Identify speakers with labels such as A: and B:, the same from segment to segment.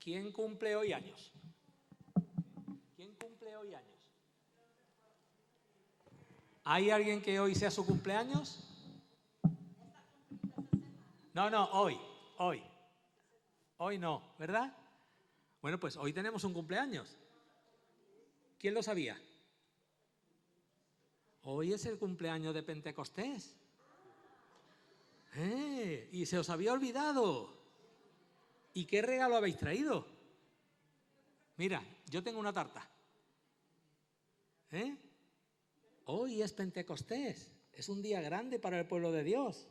A: ¿quién cumple hoy años? ¿Quién cumple hoy años? ¿Hay alguien que hoy sea su cumpleaños? No, hoy. Hoy no, ¿verdad? Bueno, pues hoy tenemos un cumpleaños. ¿Quién lo sabía? Hoy es el cumpleaños de Pentecostés. Y se os había olvidado. ¿Y qué regalo habéis traído? Mira, yo tengo una tarta. Hoy es Pentecostés. Es un día grande para el pueblo de Dios.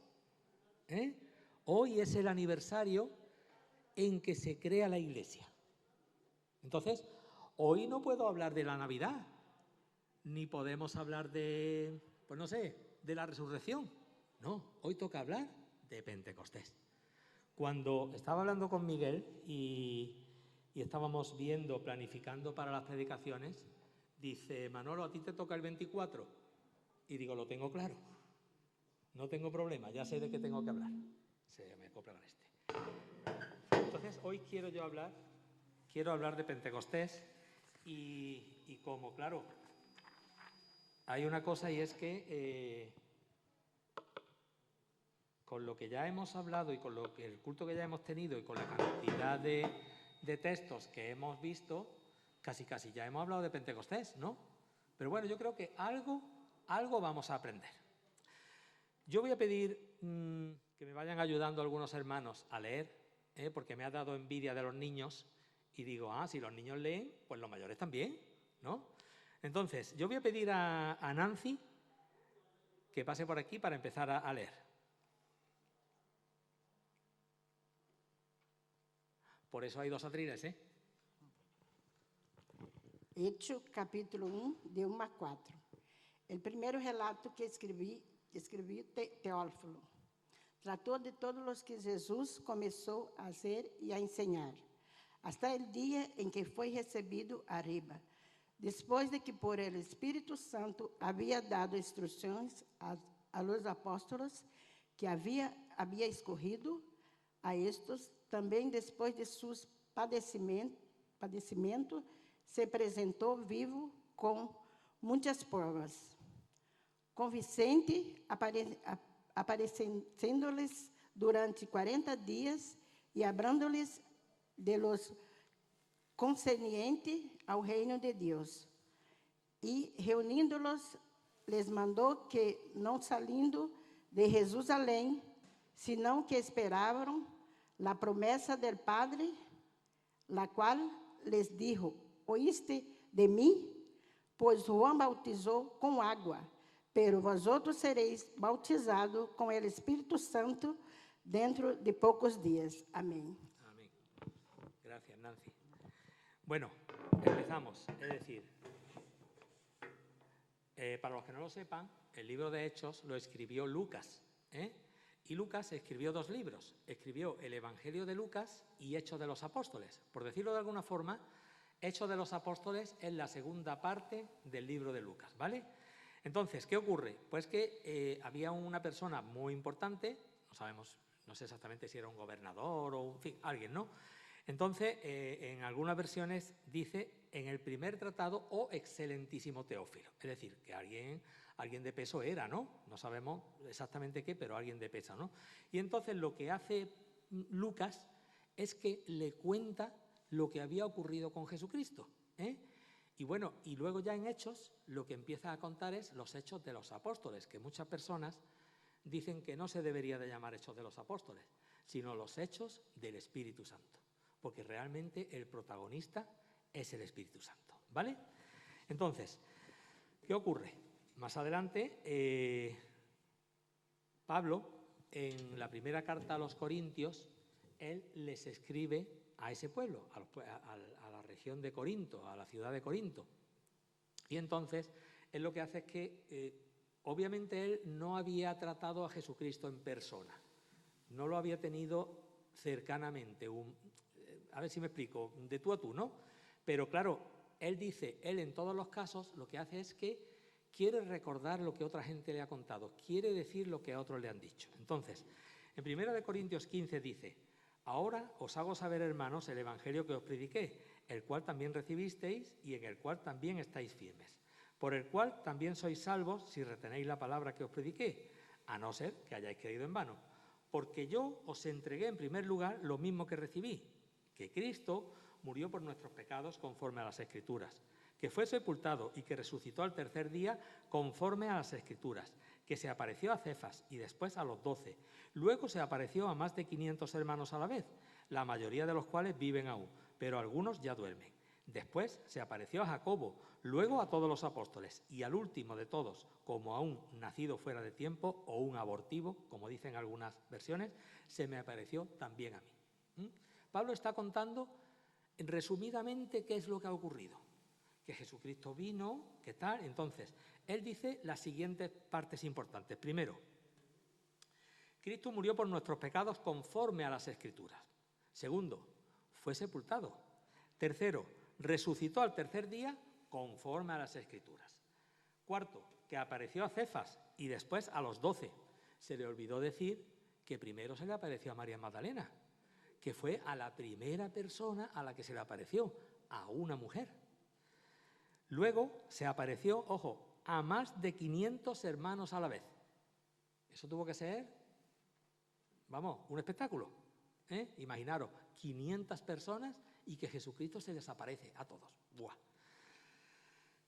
A: Hoy es el aniversario en que se crea la Iglesia. Entonces, hoy no puedo hablar de la Navidad, ni podemos hablar de, pues no sé, de la resurrección. No, hoy toca hablar de Pentecostés. Cuando estaba hablando con Miguel y estábamos viendo, planificando para las predicaciones, dice, Manolo, ¿a ti te toca el 24? Y digo, lo tengo claro. No tengo problema, ya sé de qué tengo que hablar. Se me acopla con este. Entonces, hoy quiero hablar de Pentecostés y como, claro, hay una cosa y es que con lo que ya hemos hablado y con lo que el culto que ya hemos tenido y con la cantidad de textos que hemos visto, casi ya hemos hablado de Pentecostés, ¿no? Pero bueno, yo creo que algo vamos a aprender. Yo voy a pedir que me vayan ayudando algunos hermanos a leer, porque me ha dado envidia de los niños y digo, si los niños leen, pues los mayores también, ¿no? Entonces, yo voy a pedir a Nancy que pase por aquí para empezar a leer. Por eso hay dos atriles,
B: Hechos, capítulo 1, de 1 a 4. O primeiro relato que escrevi Teófilo. Tratou de todos os que Jesus começou a fazer e a ensinar, hasta o dia em que foi recebido arriba, depois de que por el Espírito Santo havia dado instruções a los apóstolos que havia escolhido, a estes também depois de seus padecimento se apresentou vivo com muitas provas, convincente, aparecendo-lhes durante 40 dias e hablando-lhes de los concerniente ao reino de Deus. E reunindo-los, les mandou que não salindo de Jerusalém, senão que esperavam a promessa del Padre, la qual les dijo, oíste de mim? Pois João bautizou com água, pero vosotros sereis bautizados com o Espírito Santo dentro de poucos dias. Amén.
A: Amén. Gracias, Nancy. Bueno, empezamos. Es decir, para los que no lo sepan, el libro de Hechos lo escribió Lucas, y Lucas escribió dos libros. Escribió el Evangelio de Lucas y Hechos de los Apóstoles. Por decirlo de alguna forma, Hechos de los Apóstoles es la segunda parte del libro de Lucas, ¿vale? Entonces, ¿qué ocurre? Pues que había una persona muy importante, no sé exactamente si era un gobernador o, en fin, alguien, ¿no? Entonces, en algunas versiones dice en el primer tratado, oh excelentísimo Teófilo. Es decir, que alguien de peso era, ¿no? No sabemos exactamente qué, pero alguien de peso, ¿no? Y entonces lo que hace Lucas es que le cuenta lo que había ocurrido con Jesucristo, Y bueno, y luego ya en Hechos lo que empieza a contar es los Hechos de los Apóstoles, que muchas personas dicen que no se debería de llamar Hechos de los Apóstoles, sino los Hechos del Espíritu Santo, porque realmente el protagonista es el Espíritu Santo, ¿vale? Entonces, ¿qué ocurre? Más adelante, Pablo, en la primera carta a los Corintios, él les escribe a ese pueblo, a la región de Corinto, a la ciudad de Corinto. Y entonces, él lo que hace es que, obviamente, él no había tratado a Jesucristo en persona, no lo había tenido cercanamente, a ver si me explico, de tú a tú, ¿no? Pero claro, él en todos los casos lo que hace es que quiere recordar lo que otra gente le ha contado, quiere decir lo que a otros le han dicho. Entonces, en 1 Corintios 15 dice, Ahora os hago saber, hermanos, el evangelio que os prediqué, el cual también recibisteis y en el cual también estáis firmes, por el cual también sois salvos si retenéis la palabra que os prediqué, a no ser que hayáis creído en vano. Porque yo os entregué en primer lugar lo mismo que recibí, que Cristo murió por nuestros pecados conforme a las Escrituras, que fue sepultado y que resucitó al tercer día conforme a las Escrituras, que se apareció a Cefas y después a los 12. Luego se apareció a más de 500 hermanos a la vez, la mayoría de los cuales viven aún, pero algunos ya duermen. Después se apareció a Jacobo, luego a todos los apóstoles, y al último de todos, como a un nacido fuera de tiempo o un abortivo, como dicen algunas versiones, se me apareció también a mí. Pablo está contando resumidamente qué es lo que ha ocurrido. Que Jesucristo vino, ¿qué tal? Entonces, él dice las siguientes partes importantes. Primero, Cristo murió por nuestros pecados conforme a las Escrituras. Segundo, fue sepultado. Tercero, resucitó al tercer día conforme a las Escrituras. Cuarto, que apareció a Cefas y después a los 12. Se le olvidó decir que primero se le apareció a María Magdalena, que fue a la primera persona a la que se le apareció, a una mujer. Luego se apareció, ojo, a más de 500 hermanos a la vez. Eso tuvo que ser, vamos, un espectáculo. Imaginaros, 500 personas y que Jesucristo se desaparece a todos. ¡Buah!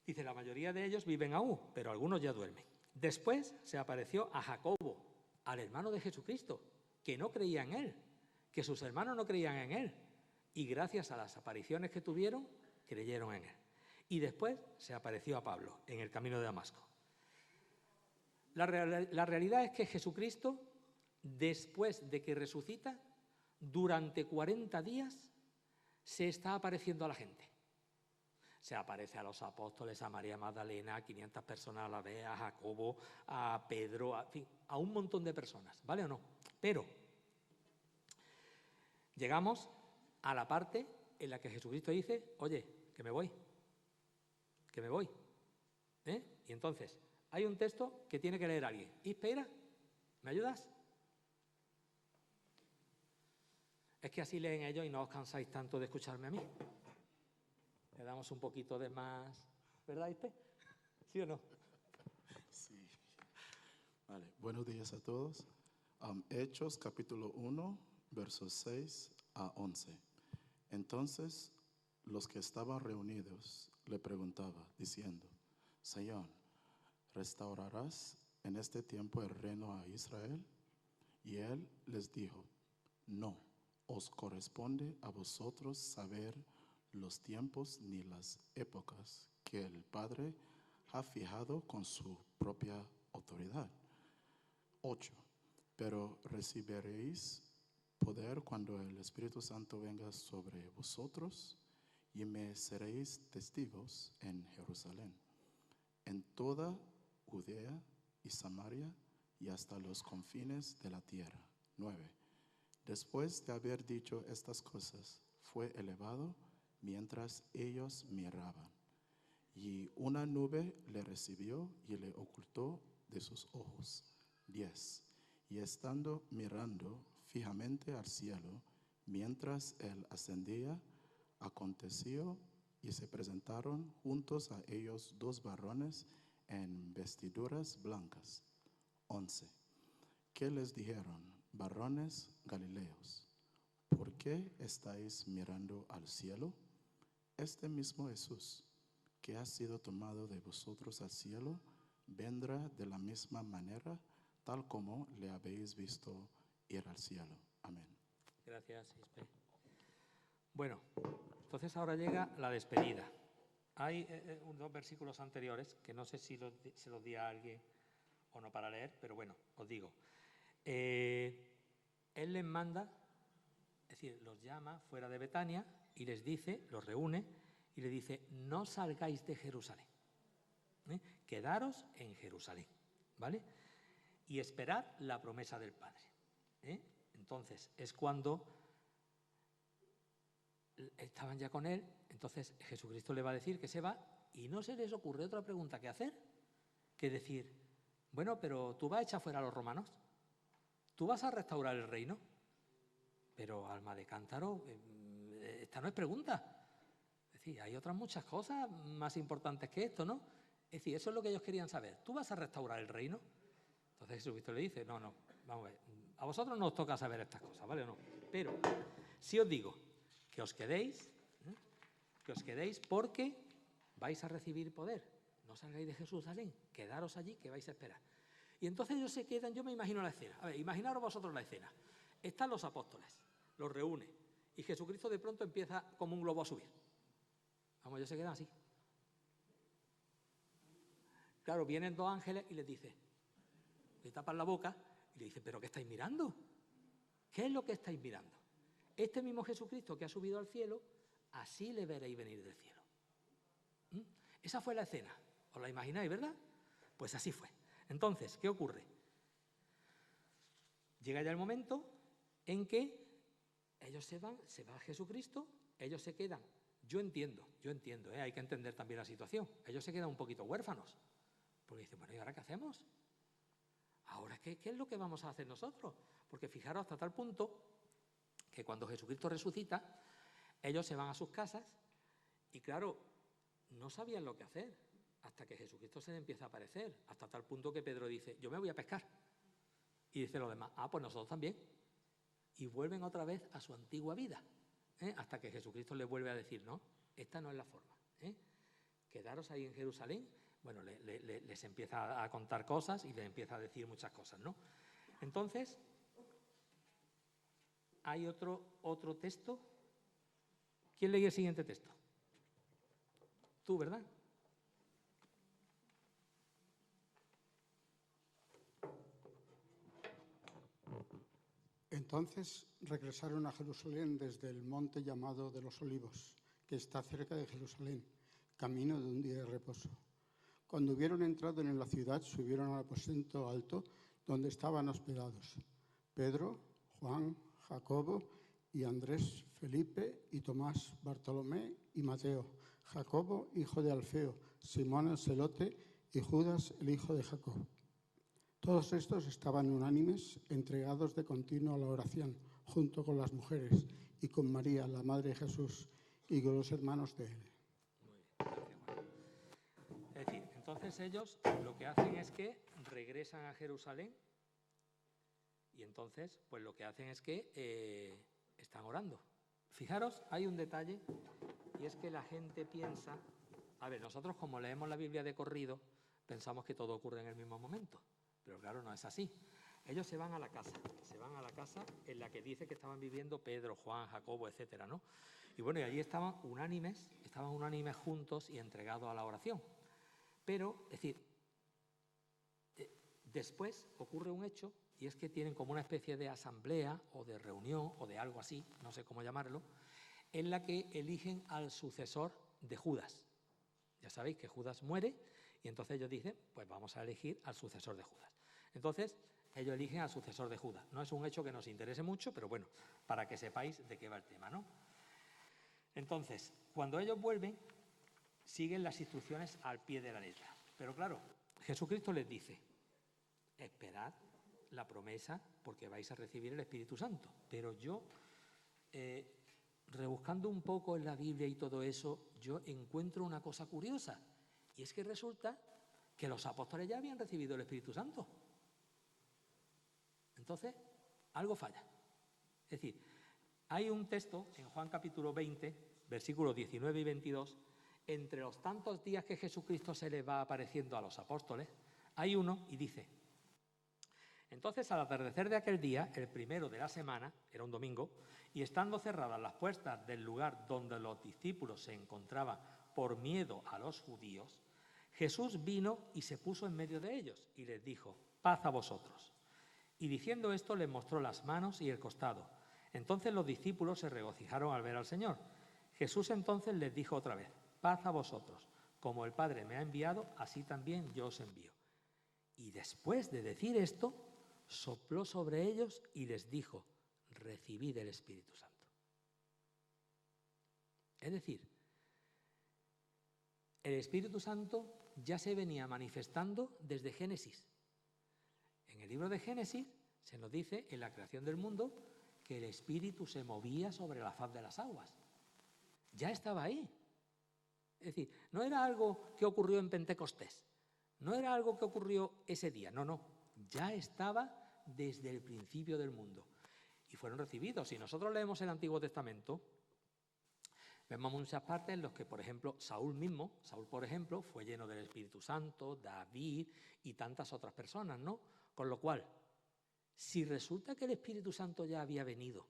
A: Dice, la mayoría de ellos viven aún, pero algunos ya duermen. Después se apareció a Jacobo, al hermano de Jesucristo, que no creía en él, que sus hermanos no creían en él. Y gracias a las apariciones que tuvieron, creyeron en él. Y después se apareció a Pablo en el camino de Damasco. La realidad es que Jesucristo, después de que resucita, durante 40 días se está apareciendo a la gente. Se aparece a los apóstoles, a María Magdalena, a 500 personas a la vez, a Jacobo, a Pedro, en fin, a un montón de personas, ¿vale o no? Pero llegamos a la parte en la que Jesucristo dice, oye, que me voy. Y entonces, hay un texto que tiene que leer alguien. Espera, ¿me ayudas? Es que así leen ellos y no os cansáis tanto de escucharme a mí. Le damos un poquito de más, ¿verdad, Ispe? ¿Sí o no?
C: Sí. Vale, buenos días a todos. Hechos capítulo 1, versos 6 a 11. Entonces, los que estaban reunidos le preguntaban, diciendo, Señor, ¿restaurarás en este tiempo el reino a Israel? Y él les dijo, no, os corresponde a vosotros saber los tiempos ni las épocas que el Padre ha fijado con su propia autoridad. 8. Pero recibiréis poder cuando el Espíritu Santo venga sobre vosotros y me seréis testigos en Jerusalén, en toda Judea y Samaria y hasta los confines de la tierra. 9. Después de haber dicho estas cosas, fue elevado mientras ellos miraban, y una nube le recibió y le ocultó de sus ojos. 10. Y estando mirando fijamente al cielo, mientras él ascendía, aconteció y se presentaron juntos a ellos 2 varones en vestiduras blancas. 11. ¿Qué les dijeron? Varones galileos, ¿por qué estáis mirando al cielo? Este mismo Jesús, que ha sido tomado de vosotros al cielo, vendrá de la misma manera, tal como le habéis visto ir al cielo. Amén.
A: Gracias, Ispe. Bueno, entonces ahora llega la despedida. Hay 2 versículos anteriores, que no sé si se los di a alguien o no para leer, pero bueno, os digo. Él les manda, es decir, los llama fuera de Betania y les dice, los reúne y les dice, no salgáis de Jerusalén, quedaros en Jerusalén, ¿vale? Y esperad la promesa del Padre. Entonces, es cuando estaban ya con él, entonces Jesucristo le va a decir que se va y no se les ocurre otra pregunta que hacer, que decir, bueno, pero ¿tú vas a echar fuera a los romanos? ¿Tú vas a restaurar el reino? Pero alma de cántaro, esta no es pregunta. Es decir, hay otras muchas cosas más importantes que esto, ¿no? Es decir, eso es lo que ellos querían saber. ¿Tú vas a restaurar el reino? Entonces Jesucristo le dice, no, vamos a ver, a vosotros no os toca saber estas cosas, ¿vale o no? Pero si os digo que os quedéis porque vais a recibir poder. No salgáis de Jerusalén, quedaros allí que vais a esperar. Y entonces ellos se quedan, yo me imagino la escena. A ver, imaginaros vosotros la escena. Están los apóstoles, los reúne, y Jesucristo de pronto empieza como un globo a subir. Vamos, ellos se quedan así. Claro, vienen dos ángeles y les dice, le tapan la boca y le dice, ¿pero qué estáis mirando? ¿Qué es lo que estáis mirando? Este mismo Jesucristo que ha subido al cielo, así le veréis venir del cielo. Esa fue la escena. ¿Os la imagináis, verdad? Pues así fue. Entonces, ¿qué ocurre? Llega ya el momento en que ellos se va Jesucristo, ellos se quedan. Yo entiendo, hay que entender también la situación. Ellos se quedan un poquito huérfanos. Porque dicen, bueno, ¿y ahora qué hacemos? ¿Ahora qué es lo que vamos a hacer nosotros? Porque fijaros hasta tal punto que cuando Jesucristo resucita, ellos se van a sus casas y claro, no sabían lo que hacer hasta que Jesucristo se les empieza a aparecer, hasta tal punto que Pedro dice, yo me voy a pescar. Y dice los demás, pues nosotros también. Y vuelven otra vez a su antigua vida, hasta que Jesucristo les vuelve a decir, no, esta no es la forma. Quedaros ahí en Jerusalén. Bueno, les empieza a contar cosas y les empieza a decir muchas cosas, ¿no? Entonces, hay otro texto. ¿Quién lee el siguiente texto? Tú, ¿verdad?
D: Entonces regresaron a Jerusalén desde el monte llamado de los Olivos, que está cerca de Jerusalén, camino de un día de reposo. Cuando hubieron entrado en la ciudad, subieron al aposento alto donde estaban hospedados Pedro, Juan, Jacobo y Andrés, Felipe y Tomás, Bartolomé y Mateo, Jacobo, hijo de Alfeo, Simón el celote y Judas, el hijo de Jacob. Todos estos estaban unánimes, entregados de continuo a la oración, junto con las mujeres y con María, la madre de Jesús, y con los hermanos de él.
A: Es decir, entonces ellos lo que hacen es que regresan a Jerusalén y entonces pues lo que hacen es que están orando. Fijaros, hay un detalle y es que la gente piensa, a ver, nosotros como leemos la Biblia de corrido, pensamos que todo ocurre en el mismo momento, pero claro, no es así. Ellos se van a la casa en la que dice que estaban viviendo Pedro, Juan, Jacobo, etcétera, ¿no? Y bueno, y allí estaban unánimes juntos y entregados a la oración. Pero, es decir, después ocurre un hecho y es que tienen como una especie de asamblea o de reunión o de algo así, no sé cómo llamarlo, en la que eligen al sucesor de Judas. Ya sabéis que Judas muere y entonces ellos dicen, pues vamos a elegir al sucesor de Judas. Entonces, ellos eligen al sucesor de Judas. No es un hecho que nos interese mucho, pero bueno, para que sepáis de qué va el tema, ¿no? Entonces, cuando ellos vuelven, siguen las instrucciones al pie de la letra. Pero claro, Jesucristo les dice, esperad la promesa porque vais a recibir el Espíritu Santo. Pero yo, rebuscando un poco en la Biblia y todo eso, yo encuentro una cosa curiosa. Y es que resulta que los apóstoles ya habían recibido el Espíritu Santo. Entonces, algo falla. Es decir, hay un texto en Juan capítulo 20, versículos 19 y 22, entre los tantos días que Jesucristo se le va apareciendo a los apóstoles, hay uno y dice, entonces al atardecer de aquel día, el primero de la semana, era un domingo, y estando cerradas las puertas del lugar donde los discípulos se encontraban por miedo a los judíos, Jesús vino y se puso en medio de ellos y les dijo, paz a vosotros. Y diciendo esto les mostró las manos y el costado. Entonces los discípulos se regocijaron al ver al Señor. Jesús entonces les dijo otra vez, paz a vosotros, como el Padre me ha enviado, así también yo os envío. Y después de decir esto, sopló sobre ellos y les dijo, recibid el Espíritu Santo. Es decir, el Espíritu Santo ya se venía manifestando desde Génesis. En el libro de Génesis se nos dice, en la creación del mundo, que el Espíritu se movía sobre la faz de las aguas. Ya estaba ahí. Es decir, no era algo que ocurrió en Pentecostés, no era algo que ocurrió ese día, no, ya estaba desde el principio del mundo. Y fueron recibidos. Si nosotros leemos el Antiguo Testamento, vemos muchas partes en las que, por ejemplo, Saúl, por ejemplo, fue lleno del Espíritu Santo, David y tantas otras personas, ¿no? Con lo cual, si resulta que el Espíritu Santo ya había venido,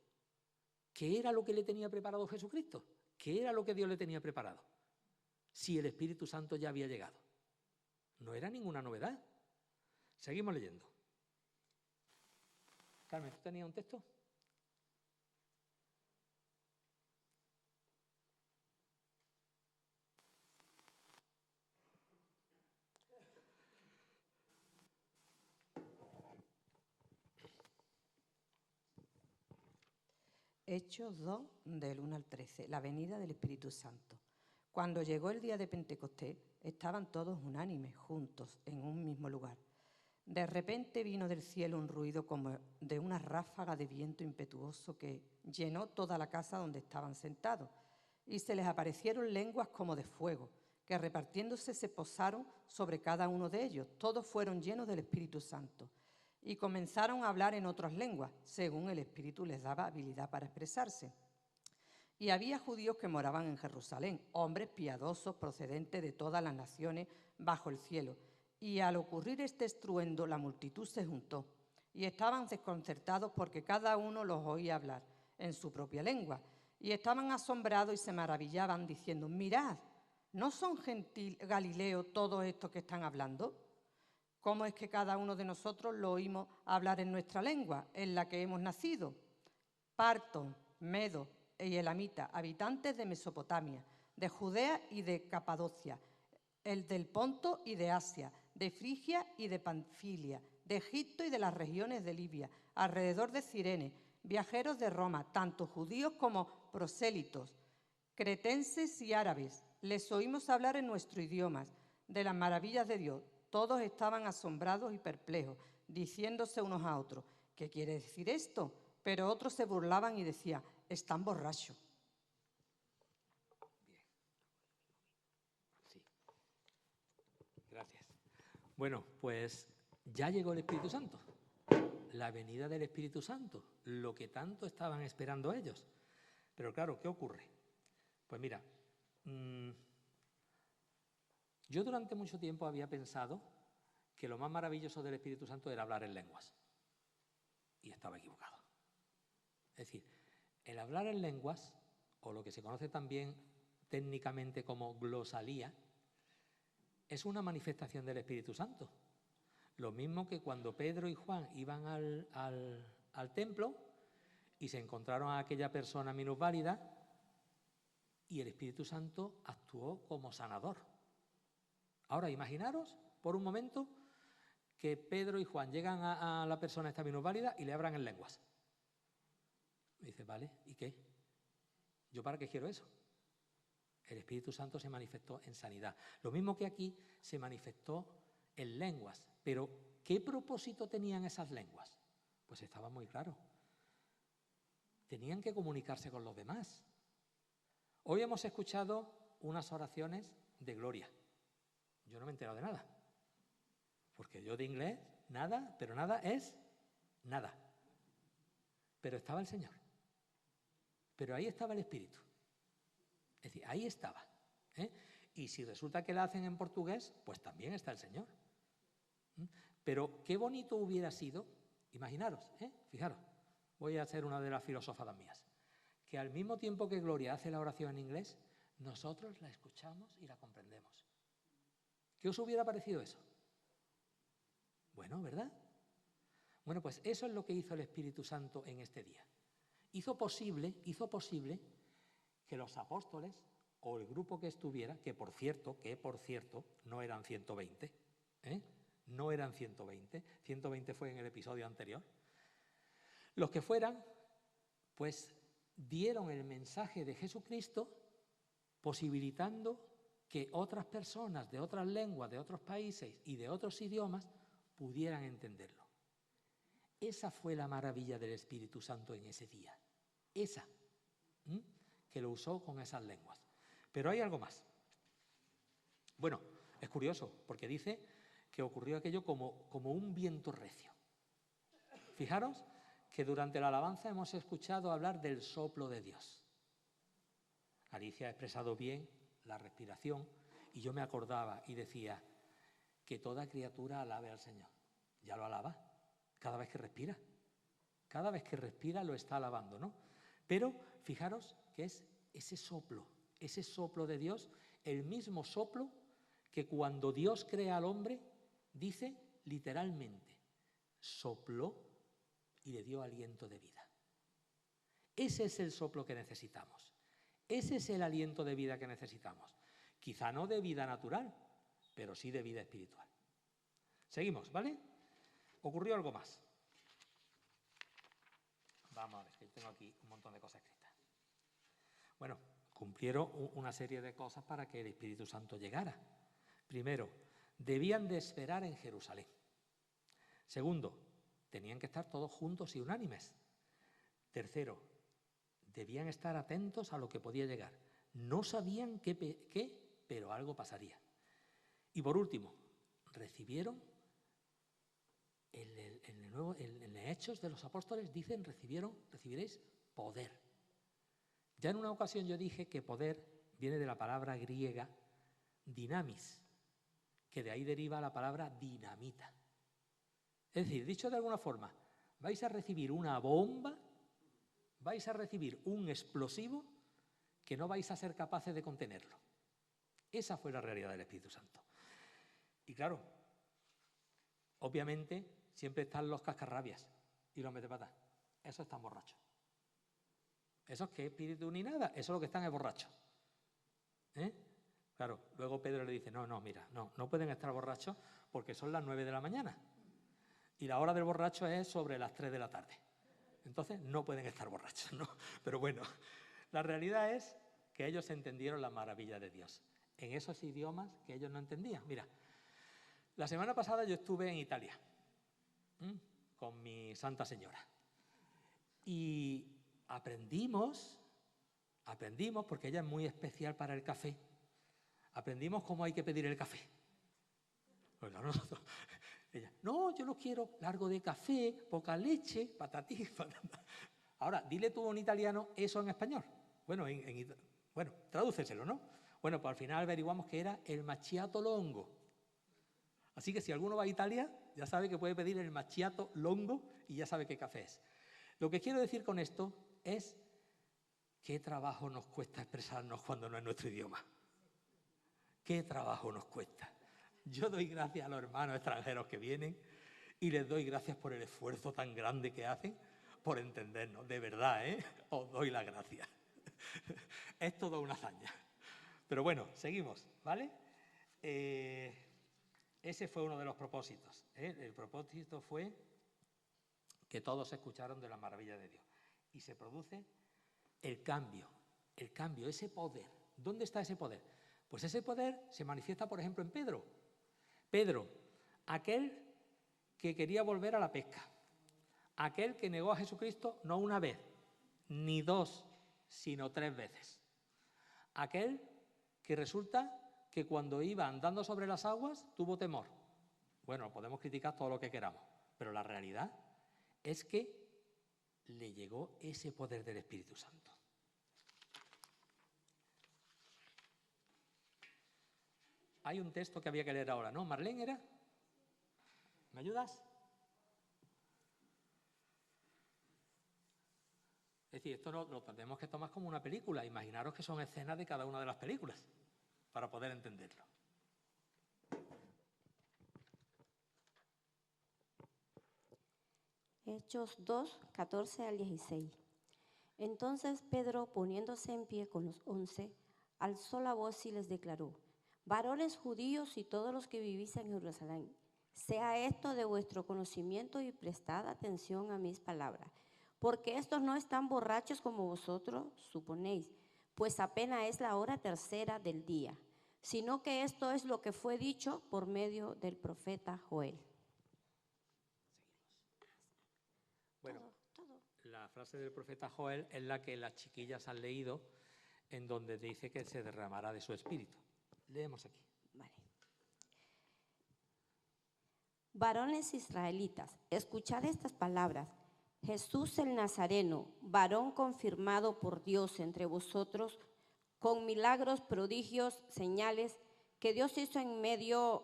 A: ¿qué era lo que le tenía preparado Jesucristo? ¿Qué era lo que Dios le tenía preparado? Si el Espíritu Santo ya había llegado. No era ninguna novedad. Seguimos leyendo. Carmen, ¿tú tenías un texto?
E: Hechos 2, del 1 al 13, la venida del Espíritu Santo. Cuando llegó el día de Pentecostés, estaban todos unánimes, juntos, en un mismo lugar. De repente vino del cielo un ruido como de una ráfaga de viento impetuoso que llenó toda la casa donde estaban sentados, y se les aparecieron lenguas como de fuego, que repartiéndose se posaron sobre cada uno de ellos. Todos fueron llenos del Espíritu Santo y comenzaron a hablar en otras lenguas, según el Espíritu les daba habilidad para expresarse. Y había judíos que moraban en Jerusalén, hombres piadosos procedentes de todas las naciones bajo el cielo. Y al ocurrir este estruendo, la multitud se juntó y estaban desconcertados porque cada uno los oía hablar en su propia lengua. Y estaban asombrados y se maravillaban diciendo: mirad, ¿no son galileos todos estos que están hablando? ¿Cómo es que cada uno de nosotros lo oímos hablar en nuestra lengua, en la que hemos nacido? Partos, medos y elamitas, habitantes de Mesopotamia, de Judea y de Capadocia, el del Ponto y de Asia, de Frigia y de Panfilia, de Egipto y de las regiones de Libia, alrededor de Cirene, viajeros de Roma, tanto judíos como prosélitos, cretenses y árabes. Les oímos hablar en nuestro idioma de las maravillas de Dios. Todos estaban asombrados y perplejos, diciéndose unos a otros: ¿qué quiere decir esto? Pero otros se burlaban y decían: están borrachos.
A: Bien. Sí. Gracias. Bueno, pues ya llegó el Espíritu Santo. La venida del Espíritu Santo, lo que tanto estaban esperando ellos. Pero claro, ¿qué ocurre? Pues mira, yo durante mucho tiempo había pensado que lo más maravilloso del Espíritu Santo era hablar en lenguas. Y estaba equivocado. Es decir, el hablar en lenguas, o lo que se conoce también técnicamente como glosalía, es una manifestación del Espíritu Santo. Lo mismo que cuando Pedro y Juan iban al templo y se encontraron a aquella persona minusválida y el Espíritu Santo actuó como sanador. Ahora, imaginaros por un momento que Pedro y Juan llegan a la persona esta minusválida y le hablan en lenguas. Y dice: vale, ¿y qué? ¿Yo para qué quiero eso? El Espíritu Santo se manifestó en sanidad. Lo mismo que aquí se manifestó en lenguas. Pero, ¿qué propósito tenían esas lenguas? Pues estaba muy claro. Tenían que comunicarse con los demás. Hoy hemos escuchado unas oraciones de gloria. Yo no me he enterado de nada. Porque yo de inglés, nada, pero nada es nada. Pero estaba el Señor. Pero ahí estaba el Espíritu. Es decir, ahí estaba. Y si resulta que la hacen en portugués, pues también está el Señor. Pero qué bonito hubiera sido, imaginaros, fijaros, voy a hacer una de las filósofas mías, que al mismo tiempo que Gloria hace la oración en inglés, nosotros la escuchamos y la comprendemos. ¿Qué os hubiera parecido eso? Bueno, ¿verdad? Bueno, pues eso es lo que hizo el Espíritu Santo en este día. Hizo posible que los apóstoles o el grupo que estuviera, que por cierto, no eran 120, no eran 120, 120 fue en el episodio anterior, los que fueran, pues dieron el mensaje de Jesucristo posibilitando que otras personas de otras lenguas, de otros países y de otros idiomas pudieran entenderlo. Esa fue la maravilla del Espíritu Santo en ese día. Esa, que lo usó con esas lenguas. Pero hay algo más. Bueno, es curioso, porque dice que ocurrió aquello como un viento recio. Fijaros que durante la alabanza hemos escuchado hablar del soplo de Dios. Alicia ha expresado bien la respiración y yo me acordaba y decía que toda criatura alabe al Señor. Ya lo alaba cada vez que respira. Cada vez que respira lo está alabando, ¿no? Pero fijaros que es ese soplo de Dios, el mismo soplo que cuando Dios crea al hombre, dice literalmente, sopló y le dio aliento de vida. Ese es el soplo que necesitamos. Ese es el aliento de vida que necesitamos. Quizá no de vida natural, pero sí de vida espiritual. Seguimos, ¿vale? Ocurrió algo más. Vamos a ver, que tengo aquí un montón de cosas escritas. Bueno, cumplieron una serie de cosas para que el Espíritu Santo llegara. Primero, debían de esperar en Jerusalén. Segundo, tenían que estar todos juntos y unánimes. Tercero, debían estar atentos a lo que podía llegar. No sabían qué, pero algo pasaría. Y por último, recibieron, en Hechos de los Apóstoles dicen, recibiréis poder. Ya en una ocasión yo dije que poder viene de la palabra griega dinamis, que de ahí deriva la palabra dinamita. Es decir, dicho de alguna forma, vais a recibir una bomba, vais a recibir un explosivo que no vais a ser capaces de contenerlo. Esa fue la realidad del Espíritu Santo. Y claro, obviamente siempre están los cascarrabias y los metepatas. Esos están borrachos. Esos que espíritu ni nada, eso lo que están es borrachos. Claro, luego Pedro le dice, no, mira, no pueden estar borrachos porque son las 9 de la mañana. Y la hora del borracho es sobre las 3 de la tarde. Entonces no pueden estar borrachos, ¿no? Pero bueno, la realidad es que ellos entendieron la maravilla de Dios en esos idiomas que ellos no entendían. Mira, la semana pasada yo estuve en Italia con mi Santa Señora y aprendimos porque ella es muy especial para el café. Aprendimos cómo hay que pedir el café. Pues nosotros, ella, no, yo lo quiero largo de café, poca leche, patatí, patata. Ahora, dile tú a un italiano eso en español. Bueno, bueno, tradúceselo, ¿no? Bueno, pues al final averiguamos que era el macchiato longo. Así que si alguno va a Italia, ya sabe que puede pedir el macchiato longo y ya sabe qué café es. Lo que quiero decir con esto es qué trabajo nos cuesta expresarnos cuando no es nuestro idioma. Qué trabajo nos cuesta. Yo doy gracias a los hermanos extranjeros que vienen y les doy gracias por el esfuerzo tan grande que hacen por entendernos. De verdad, os doy las gracias. Es toda una hazaña. Pero bueno, seguimos, ¿vale? Ese fue uno de los propósitos. El propósito fue que todos escucharon de la maravilla de Dios. Y se produce el cambio, ese poder. ¿Dónde está ese poder? Pues ese poder se manifiesta, por ejemplo, en Pedro. Pedro, aquel que quería volver a la pesca, aquel que negó a Jesucristo no una vez, ni dos, sino 3 veces. Aquel que resulta que cuando iba andando sobre las aguas tuvo temor. Bueno, podemos criticar todo lo que queramos, pero la realidad es que le llegó ese poder del Espíritu Santo. Hay un texto que había que leer ahora, ¿no? ¿Marlene era? ¿Me ayudas? Es decir, esto lo tenemos que tomar como una película. Imaginaros que son escenas de cada una de las películas para poder entenderlo.
F: Hechos 2, 14 al 16. Entonces Pedro, poniéndose en pie con los 11, alzó la voz y les declaró: varones judíos y todos los que vivís en Jerusalén, sea esto de vuestro conocimiento y prestad atención a mis palabras, porque estos no están borrachos como vosotros suponéis, pues apenas es la hora 3 del día, sino que esto es lo que fue dicho por medio del profeta Joel.
A: frase del profeta Joel es la que las chiquillas han leído, en donde dice que se derramará de su espíritu. Leemos aquí.
F: Vale. Varones israelitas, escuchad estas palabras. Jesús el Nazareno, varón confirmado por Dios entre vosotros, con milagros, prodigios, señales, que Dios hizo en medio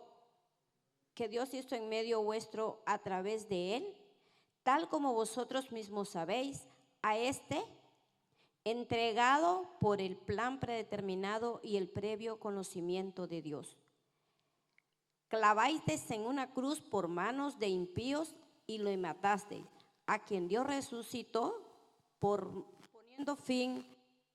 F: vuestro a través de él, tal como vosotros mismos sabéis, a este, entregado por el plan predeterminado y el previo conocimiento de Dios. Clavasteis en una cruz por manos de impíos y lo matasteis, a quien Dios resucitó poniendo fin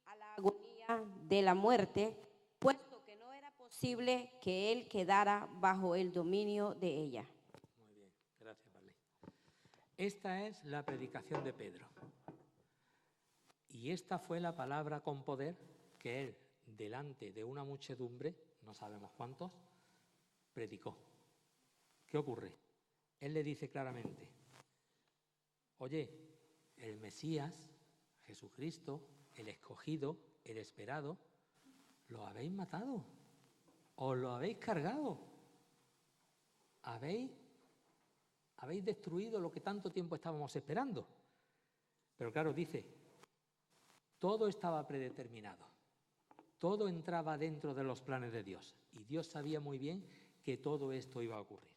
F: a la agonía de la muerte, puesto que no era posible que él quedara bajo el dominio de ella.
A: Muy bien, gracias, Marlene. Esta es la predicación de Pedro. Y esta fue la palabra con poder que él, delante de una muchedumbre, no sabemos cuántos, predicó. ¿Qué ocurre? Él le dice claramente: oye, el Mesías, Jesucristo, el escogido, el esperado, lo habéis matado, os lo habéis cargado, habéis destruido lo que tanto tiempo estábamos esperando. Pero claro, dice, todo estaba predeterminado, todo entraba dentro de los planes de Dios y Dios sabía muy bien que todo esto iba a ocurrir.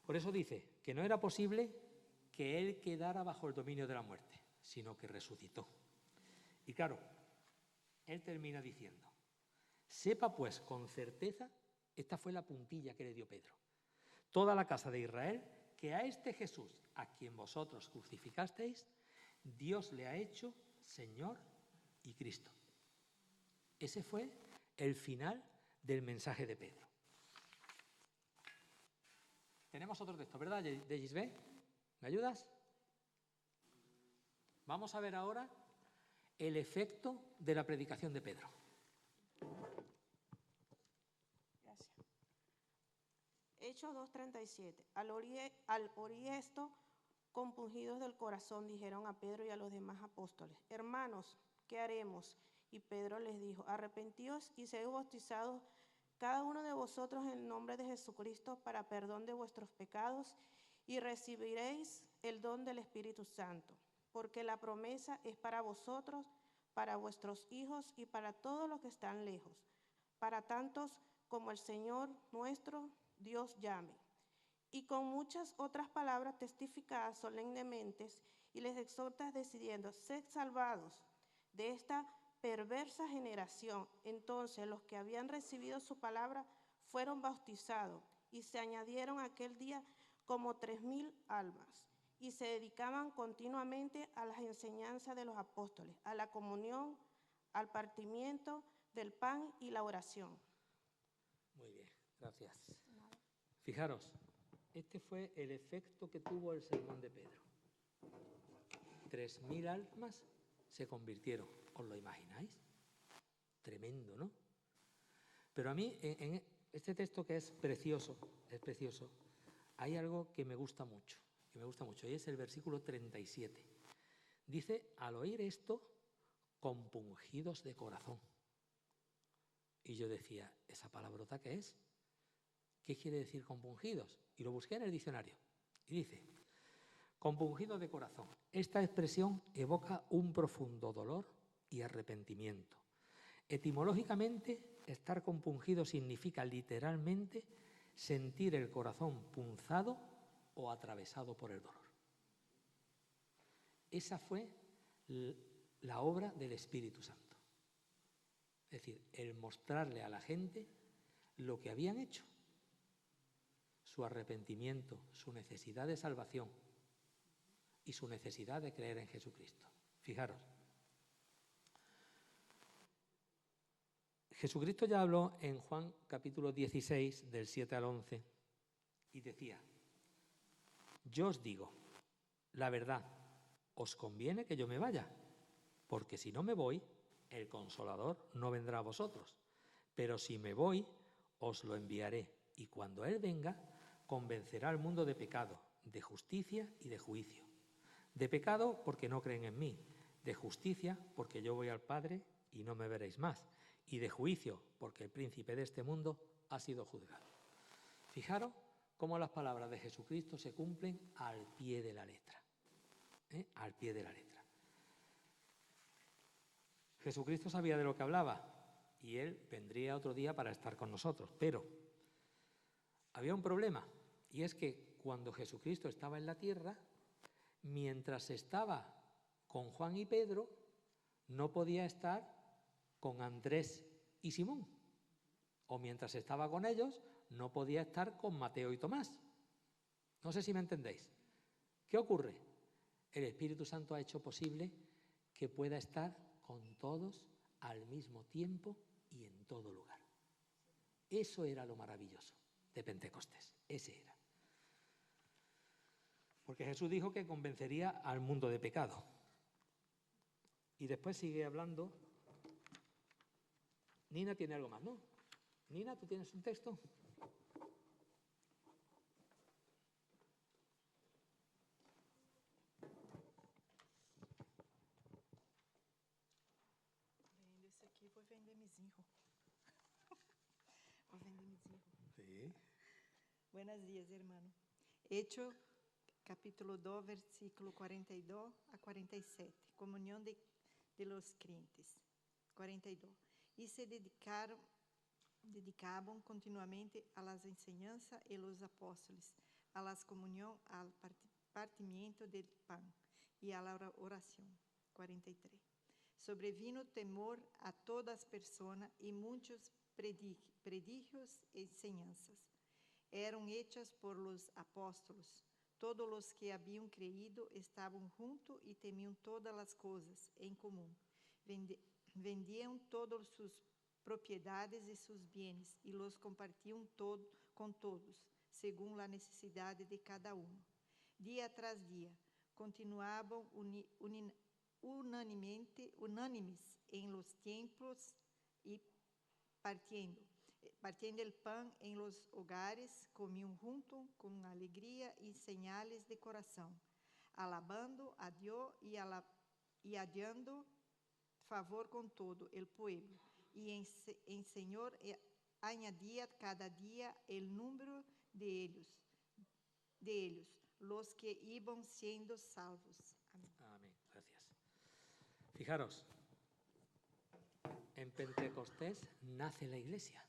A: Por eso dice que no era posible que él quedara bajo el dominio de la muerte, sino que resucitó. Y claro, él termina diciendo: sepa pues con certeza, esta fue la puntilla que le dio Pedro, toda la casa de Israel, que a este Jesús, a quien vosotros crucificasteis, Dios le ha hecho Señor y Cristo. Ese fue el final del mensaje de Pedro. Tenemos otro texto, ¿verdad, de Gisbé? ¿Me ayudas? Vamos a ver ahora el efecto de la predicación de Pedro.
G: Gracias. Hechos 2:37. Al oír esto, compungidos del corazón, dijeron a Pedro y a los demás apóstoles: hermanos, ¿qué haremos? Y Pedro les dijo: arrepentíos y sed bautizados cada uno de vosotros en el nombre de Jesucristo para perdón de vuestros pecados, y recibiréis el don del Espíritu Santo, porque la promesa es para vosotros, para vuestros hijos y para todos los que están lejos, para tantos como el Señor nuestro Dios llame. Y con muchas otras palabras testificadas solemnemente, y les exhortas decidiendo: sed salvados de esta perversa generación. Entonces los que habían recibido su palabra fueron bautizados, y se añadieron aquel día como 3,000 almas, y se dedicaban continuamente a las enseñanzas de los apóstoles, a la comunión, al partimiento del pan y la oración.
A: Muy bien, gracias. Fijaros, este fue el efecto que tuvo el sermón de Pedro. 3,000 almas se convirtieron. ¿Os lo imagináis? Tremendo, ¿no? Pero a mí, en este texto que es precioso, hay algo que me gusta mucho, y es el versículo 37. Dice: al oír esto, compungidos de corazón. Y yo decía, ¿esa palabrota qué es? ¿Qué quiere decir compungidos? Y lo busqué en el diccionario. Y dice: compungidos de corazón. Esta expresión evoca un profundo dolor y arrepentimiento. Etimológicamente, estar compungido significa literalmente sentir el corazón punzado o atravesado por el dolor. Esa fue la obra del Espíritu Santo. Es decir, el mostrarle a la gente lo que habían hecho, su arrepentimiento, su necesidad de salvación y su necesidad de creer en Jesucristo. Fijaros, Jesucristo ya habló en Juan capítulo 16, del 7 al 11, y decía: yo os digo la verdad, os conviene que yo me vaya, porque si no me voy, el Consolador no vendrá a vosotros, pero si me voy, os lo enviaré, y cuando Él venga, convencerá al mundo de pecado, de justicia y de juicio. De pecado, porque no creen en mí. De justicia, porque yo voy al Padre y no me veréis más. Y de juicio, porque el príncipe de este mundo ha sido juzgado. Fijaros cómo las palabras de Jesucristo se cumplen al pie de la letra. Al pie de la letra. Jesucristo sabía de lo que hablaba y Él vendría otro día para estar con nosotros. Pero había un problema, y es que cuando Jesucristo estaba en la tierra, mientras estaba con Juan y Pedro, no podía estar con Andrés y Simón. O mientras estaba con ellos, no podía estar con Mateo y Tomás. No sé si me entendéis. ¿Qué ocurre? El Espíritu Santo ha hecho posible que pueda estar con todos al mismo tiempo y en todo lugar. Eso era lo maravilloso de Pentecostés. Ese era. Porque Jesús dijo que convencería al mundo de pecado. Y después sigue hablando. Nina tiene algo más, ¿no? Nina, ¿tú tienes un texto?
H: Esse aqui vou vender mis hijos. Vou vender mis hijos.
A: Sí.
H: Buenos días, hermano. Hecho, capítulo 2, versículo 42 a 47. Comunión de los creyentes. 42. Y se dedicaban continuamente a las enseñanzas de los apóstoles, a la comunión, al partimiento del pan y a la oración. 43. Sobrevino temor a todas personas y muchos prodigios y enseñanzas eran hechas por los apóstoles. Todos los que habían creído estaban juntos y tenían todas las cosas en común. Vendían todas sus propiedades y sus bienes y los compartían con todos, según la necesidad de cada uno. Día tras día, continuaban unánimes en los templos y partiendo el pan en los hogares, comían juntos con alegría y señales de corazón, alabando a Dios y hallando favor con todo el pueblo. Y el Señor añadía cada día el número de ellos, los que iban siendo salvos. Amén.
A: Amén. Gracias. Fijaros, en Pentecostés nace la Iglesia.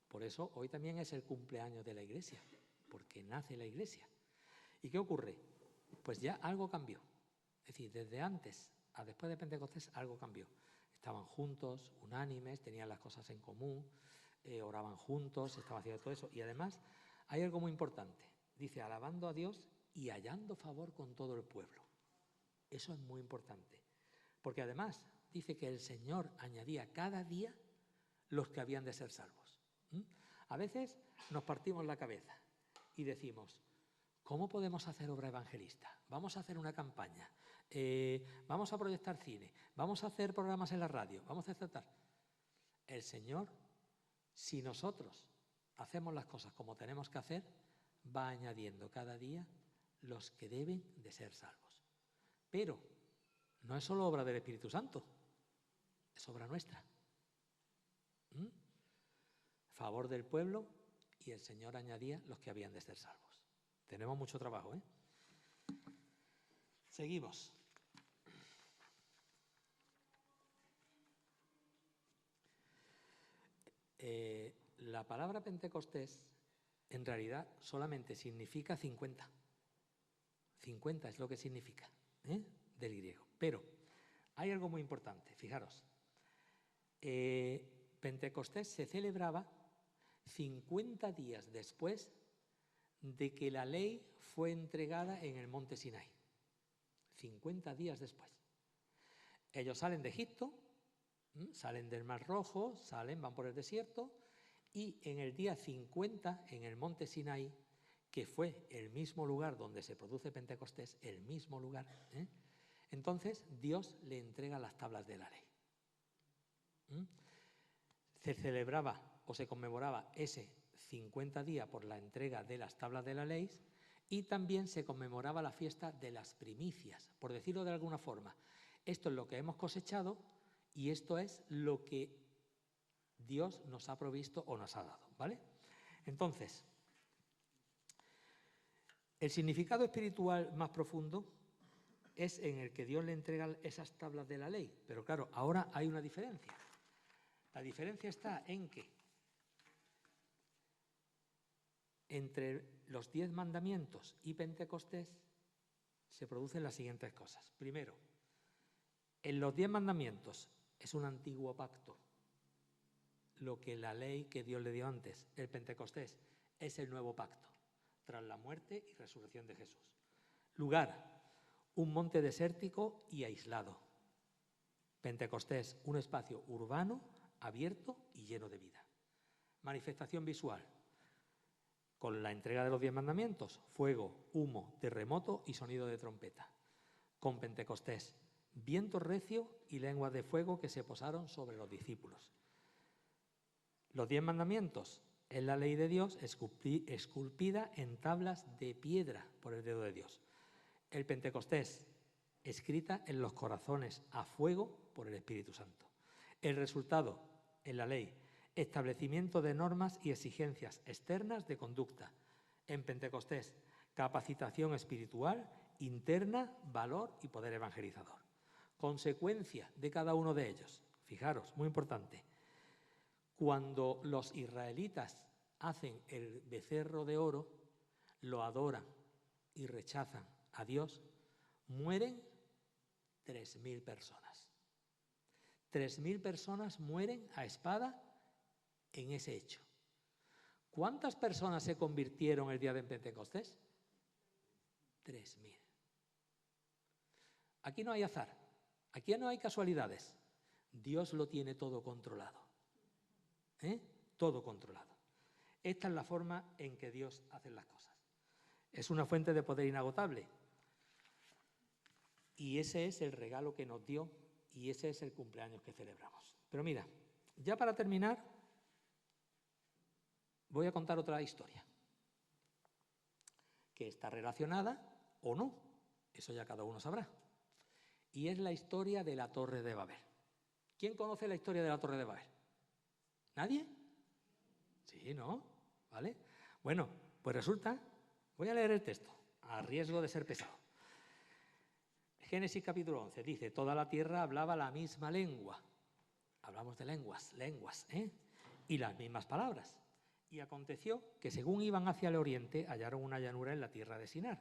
A: Por eso hoy también es el cumpleaños de la Iglesia, porque nace la Iglesia. ¿Y qué ocurre? Pues ya algo cambió. Es decir, desde antes a después de Pentecostés algo cambió. Estaban juntos, unánimes, tenían las cosas en común, oraban juntos, estaban haciendo todo eso. Y además hay algo muy importante. Dice, alabando a Dios y hallando favor con todo el pueblo. Eso es muy importante. Porque además dice que el Señor añadía cada día los que habían de ser salvos. A veces nos partimos la cabeza y decimos, ¿cómo podemos hacer obra evangelista? Vamos a hacer una campaña, vamos a proyectar cine, vamos a hacer programas en la radio, vamos a hacer tal. El Señor, si nosotros hacemos las cosas como tenemos que hacer, va añadiendo cada día los que deben de ser salvos. Pero no es solo obra del Espíritu Santo, es obra nuestra. Favor del pueblo y el Señor añadía los que habían de ser salvos. Tenemos mucho trabajo, ¿eh? Seguimos. La palabra Pentecostés en realidad solamente significa 50. 50 es lo que significa, del griego. Pero hay algo muy importante, fijaros. Pentecostés se celebraba 50 días después de que la ley fue entregada en el monte Sinai. 50 días después. Ellos salen de Egipto, salen del Mar Rojo, van por el desierto, y en el día 50, en el monte Sinai, que fue el mismo lugar donde se produce Pentecostés, el mismo lugar, entonces Dios le entrega las tablas de la ley. Se celebraba o se conmemoraba ese 50 días por la entrega de las tablas de la ley Y también se conmemoraba la fiesta de las primicias, por decirlo de alguna forma. Esto es lo que hemos cosechado y esto es lo que Dios nos ha provisto o nos ha dado, ¿vale? Entonces, el significado espiritual más profundo es en el que Dios le entrega esas tablas de la ley. Pero claro, ahora hay una diferencia. La diferencia está en que entre los 10 mandamientos y Pentecostés se producen las siguientes cosas. Primero, en los 10 mandamientos es un antiguo pacto, lo que la ley que Dios le dio antes, el Pentecostés, es el nuevo pacto, tras la muerte y resurrección de Jesús. Lugar, un monte desértico y aislado. Pentecostés, un espacio urbano, abierto y lleno de vida. Manifestación visual, con la entrega de los 10 mandamientos, fuego, humo, terremoto y sonido de trompeta. Con Pentecostés, viento recio y lenguas de fuego que se posaron sobre los discípulos. Los 10 mandamientos es la ley de Dios esculpida en tablas de piedra por el dedo de Dios. El Pentecostés, escrita en los corazones a fuego por el Espíritu Santo. El resultado, en la ley, establecimiento de normas y exigencias externas de conducta. En Pentecostés, capacitación espiritual, interna, valor y poder evangelizador. Consecuencia de cada uno de ellos. Fijaros, muy importante. Cuando los israelitas hacen el becerro de oro, lo adoran y rechazan a Dios, mueren 3.000 personas. 3.000 personas mueren a espada en ese hecho. ¿Cuántas personas se convirtieron el día de Pentecostés? 3.000. Aquí no hay azar, aquí no hay casualidades. Dios lo tiene todo controlado. Todo controlado. Esta es la forma en que Dios hace las cosas. Es una fuente de poder inagotable. Y ese es el regalo que nos dio y ese es el cumpleaños que celebramos. Pero mira, ya para terminar, voy a contar otra historia que está relacionada o no, eso ya cada uno sabrá. Y es la historia de la Torre de Babel. ¿Quién conoce la historia de la Torre de Babel? ¿Nadie? Sí, ¿no? ¿Vale? Bueno, pues resulta, voy a leer el texto, a riesgo de ser pesado. Génesis capítulo 11 dice, toda la tierra hablaba la misma lengua. Hablamos de lenguas, y las mismas palabras. Y aconteció que según iban hacia el oriente, hallaron una llanura en la tierra de Sinar,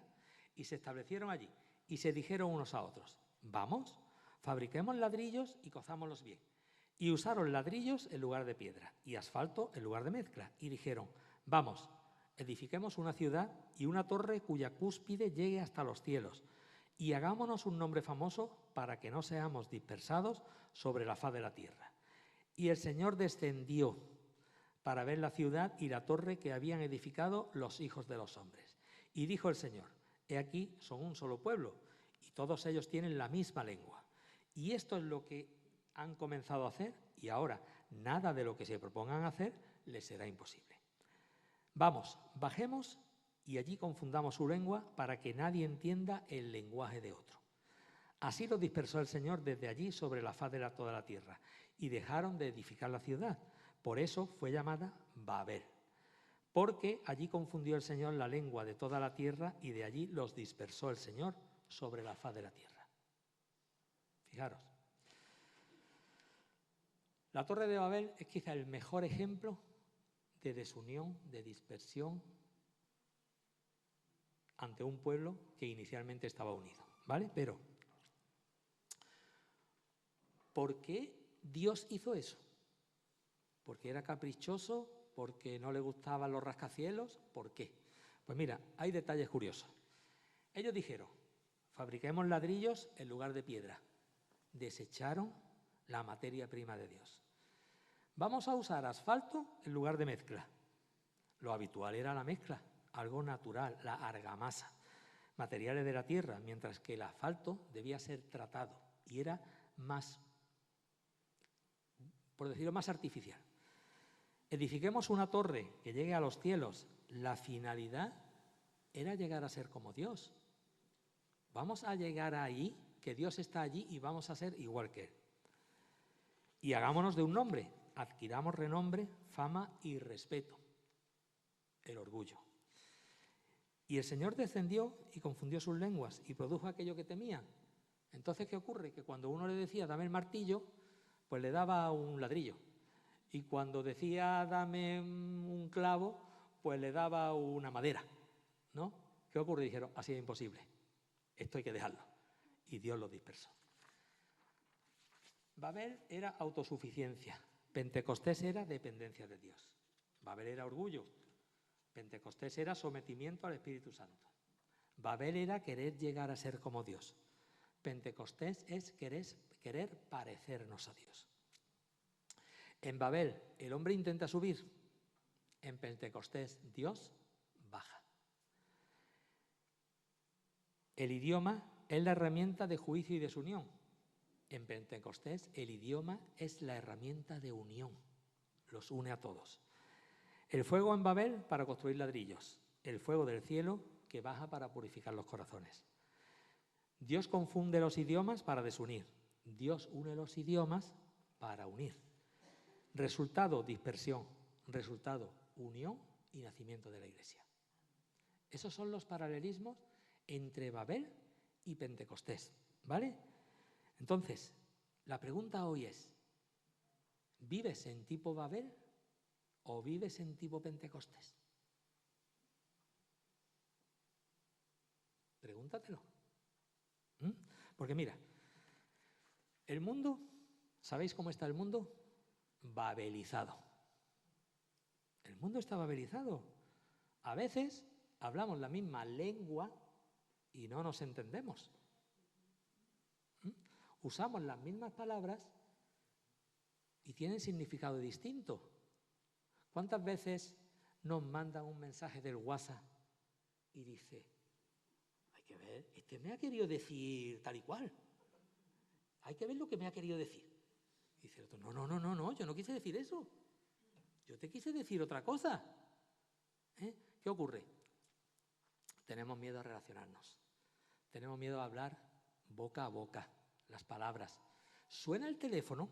A: y se establecieron allí, y se dijeron unos a otros, vamos, fabriquemos ladrillos y cozámoslos bien. Y usaron ladrillos en lugar de piedra, y asfalto en lugar de mezcla, y dijeron, vamos, edifiquemos una ciudad y una torre cuya cúspide llegue hasta los cielos, y hagámonos un nombre famoso para que no seamos dispersados sobre la faz de la tierra. Y el Señor descendió para ver la ciudad y la torre que habían edificado los hijos de los hombres. Y dijo el Señor, he aquí son un solo pueblo, y todos ellos tienen la misma lengua. Y esto es lo que han comenzado a hacer, y ahora nada de lo que se propongan hacer les será imposible. Vamos, bajemos y allí confundamos su lengua para que nadie entienda el lenguaje de otro. Así los dispersó el Señor desde allí sobre la faz de toda la tierra, y dejaron de edificar la ciudad. Por eso fue llamada Babel, porque allí confundió el Señor la lengua de toda la tierra, y de allí los dispersó el Señor sobre la faz de la tierra. Fijaros. La Torre de Babel es quizá el mejor ejemplo de desunión, de dispersión ante un pueblo que inicialmente estaba unido, ¿vale? Pero, ¿por qué Dios hizo eso? ¿Porque era caprichoso? ¿Porque no le gustaban los rascacielos? ¿Por qué? Pues mira, hay detalles curiosos. Ellos dijeron, fabriquemos ladrillos en lugar de piedra. Desecharon la materia prima de Dios. Vamos a usar asfalto en lugar de mezcla. Lo habitual era la mezcla, algo natural, la argamasa, materiales de la tierra, mientras que el asfalto debía ser tratado y era más, por decirlo, más artificial. Edifiquemos una torre que llegue a los cielos. La finalidad era llegar a ser como Dios. Vamos a llegar ahí, que Dios está allí y vamos a ser igual que Él. Y hagámonos de un nombre, adquiramos renombre, fama y respeto, el orgullo. Y el Señor descendió y confundió sus lenguas y produjo aquello que temían. Entonces, ¿qué ocurre? Que cuando uno le decía, dame el martillo, pues le daba un ladrillo. Y cuando decía, dame un clavo, pues le daba una madera, ¿no? ¿Qué ocurre? Dijeron, así es imposible, esto hay que dejarlo. Y Dios lo dispersó. Babel era autosuficiencia, Pentecostés era dependencia de Dios. Babel era orgullo, Pentecostés era sometimiento al Espíritu Santo. Babel era querer llegar a ser como Dios. Pentecostés es querer parecernos a Dios. En Babel el hombre intenta subir, en Pentecostés Dios baja. El idioma es la herramienta de juicio y desunión. En Pentecostés el idioma es la herramienta de unión, los une a todos. El fuego en Babel para construir ladrillos, el fuego del cielo que baja para purificar los corazones. Dios confunde los idiomas para desunir, Dios une los idiomas para unir. Resultado, dispersión, resultado, unión y nacimiento de la Iglesia. Esos son los paralelismos entre Babel y Pentecostés, ¿vale? Entonces, la pregunta hoy es, ¿vives en tipo Babel o vives en tipo Pentecostés? Pregúntatelo. Porque mira, el mundo, ¿sabéis cómo está el mundo? Babelizado. El mundo está babelizado. A veces hablamos la misma lengua y no nos entendemos. Usamos las mismas palabras y tienen significado distinto. ¿Cuántas veces nos mandan un mensaje del WhatsApp y dice, hay que ver, este me ha querido decir tal y cual? Hay que ver lo que me ha querido decir. Y dice el otro, no, yo no quise decir eso. Yo te quise decir otra cosa. ¿Qué ocurre? Tenemos miedo a relacionarnos. Tenemos miedo a hablar boca a boca, las palabras. Suena el teléfono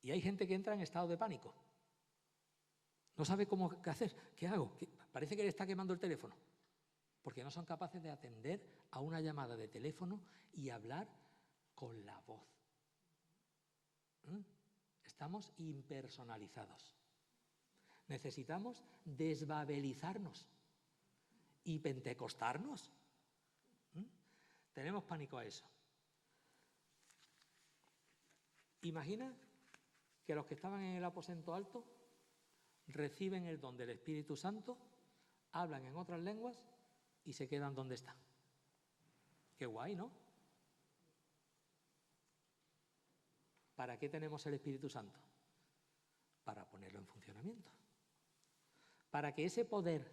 A: y hay gente que entra en estado de pánico. No sabe qué hacer, qué hago. Parece que le está quemando el teléfono, porque no son capaces de atender a una llamada de teléfono y hablar con la voz. Estamos impersonalizados. Necesitamos desbabelizarnos y pentecostarnos. Tenemos pánico a eso. Imagina que los que estaban en el aposento alto reciben el don del Espíritu Santo, hablan en otras lenguas y se quedan donde están. Qué guay, ¿no? ¿Para qué tenemos el Espíritu Santo? Para ponerlo en funcionamiento. Para que ese poder,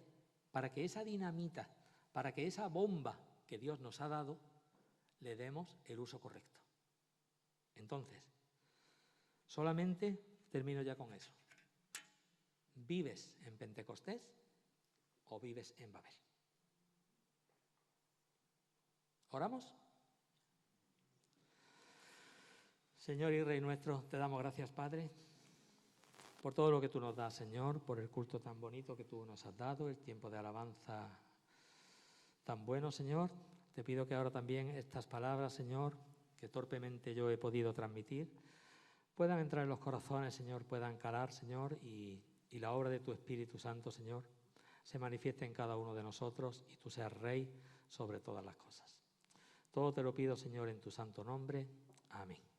A: para que esa dinamita, para que esa bomba que Dios nos ha dado, le demos el uso correcto. Entonces, solamente termino ya con eso. ¿Vives en Pentecostés o vives en Babel? ¿Oramos? Señor y Rey nuestro, te damos gracias, Padre, por todo lo que tú nos das, Señor, por el culto tan bonito que tú nos has dado, el tiempo de alabanza tan bueno, Señor. Te pido que ahora también estas palabras, Señor, que torpemente yo he podido transmitir, puedan entrar en los corazones, Señor, puedan calar, Señor, y la obra de tu Espíritu Santo, Señor, se manifieste en cada uno de nosotros y tú seas Rey sobre todas las cosas. Todo te lo pido, Señor, en tu santo nombre. Amén.